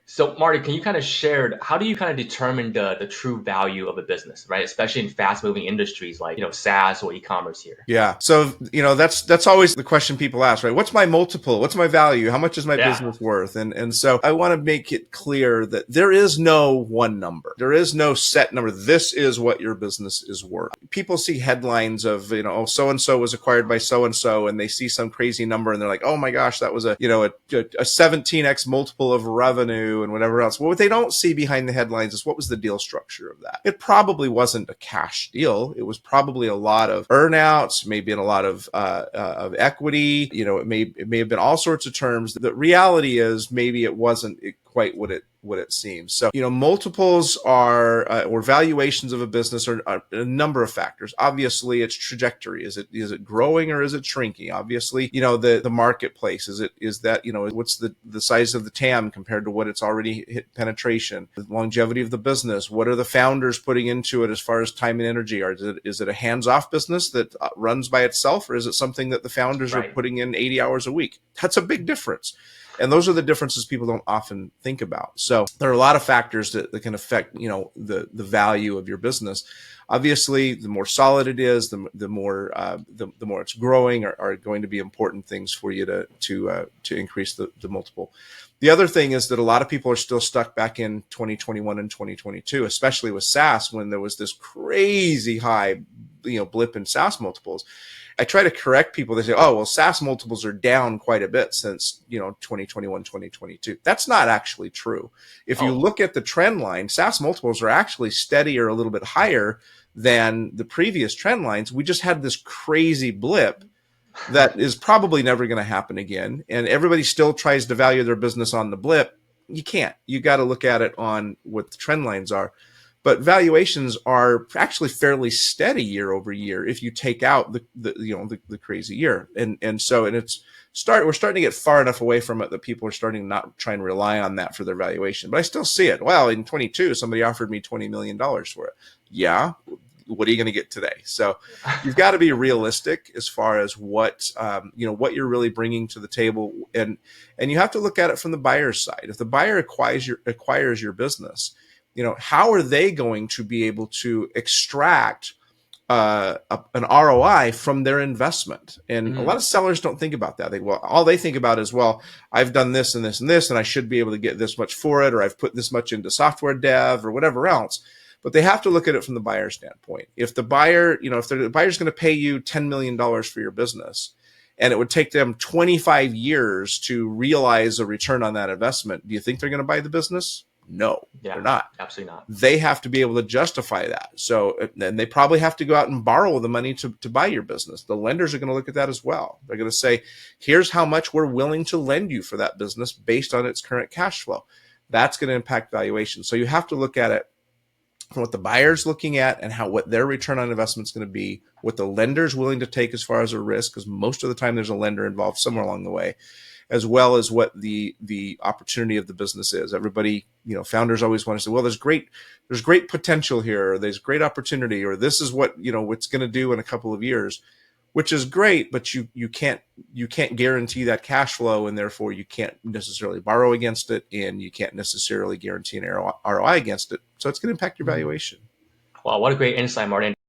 So, Marty, can you kind of share how do you kind of determine the true value of a business, right? Especially in fast-moving industries like, SaaS or e-commerce here. Yeah. So, that's always the question people ask, right? What's my multiple? What's my value? How much is my Yeah, business worth? And so I want to make it clear that there is no one number. There is no set number. This is what your business is worth. People see headlines of, oh, so and so was acquired by so and they see some crazy number and they're like, oh my gosh, that was a 17x multiple of revenue and whatever else. Well, what they don't see behind the headlines is what was the deal structure of that. It probably wasn't a cash deal. It was probably a lot of earnouts, maybe in a lot of equity. It may have been all sorts of terms. The reality is maybe it wasn't quite what it seems. So, multiples are or valuations of a business are a number of factors. Obviously, its trajectory. Is it growing or is it shrinking? Obviously, the marketplace. Is that what's the size of the TAM compared to what it's already hit penetration? The longevity of the business. What are the founders putting into it as far as time and energy? Is it a hands-off business that runs by itself, or is it something that the founders are right. putting in 80 hours a week? That's a big difference. And those are the differences people don't often think about. So there are a lot of factors that can affect, the value of your business. Obviously, the more solid it is, the more it's growing are going to be important things for you to increase the multiple. The other thing is that a lot of people are still stuck back in 2021 and 2022, especially with SaaS, when there was this crazy high, blip in SaaS multiples. I try to correct people. They say, oh, well, SaaS multiples are down quite a bit since, 2021, 2022. That's not actually true. If you Oh, look at the trend line, SaaS multiples are actually steady or a little bit higher than the previous trend lines. We just had this crazy blip that is probably never going to happen again. And everybody still tries to value their business on the blip. You can't. You got to look at it on what the trend lines are. But valuations are actually fairly steady year over year if you take out the crazy year. We're starting to get far enough away from it that people are starting to not try and rely on that for their valuation. But I still see it. Well, in 22, somebody offered me $20 million for it. Yeah. What are you going to get today? So you've got to be realistic as far as what you're really bringing to the table. And you have to look at it from the buyer's side. If the buyer acquires your business, how are they going to be able to extract an ROI from their investment? And a lot of sellers don't think about that. All they think about is, well, I've done this and this and this, and I should be able to get this much for it, or I've put this much into software dev or whatever else. But they have to look at it from the buyer standpoint. If the buyer, if the buyer's going to pay you $10 million for your business, and it would take them 25 years to realize a return on that investment, do you think they're going to buy the business? No, yeah, they're not. absolutely not. They have to be able to justify that. So then they probably have to go out and borrow the money to buy your business. The lenders are going to look at that as well. They're going to say, here's how much we're willing to lend you for that business based on its current cash flow. That's going to impact valuation. So you have to look at it from what the buyer's looking at and what their return on investment is going to be, what the lender's willing to take as far as a risk, because most of the time there's a lender involved somewhere along the way, as well as what the opportunity of the business is. Everybody, founders always want to say, well, there's great potential here, or there's great opportunity, or this is what, what's going to do in a couple of years, which is great, but you can't guarantee that cash flow, and therefore you can't necessarily borrow against it, and you can't necessarily guarantee an ROI against it. So it's going to impact your valuation. Wow, what a great insight, Martin.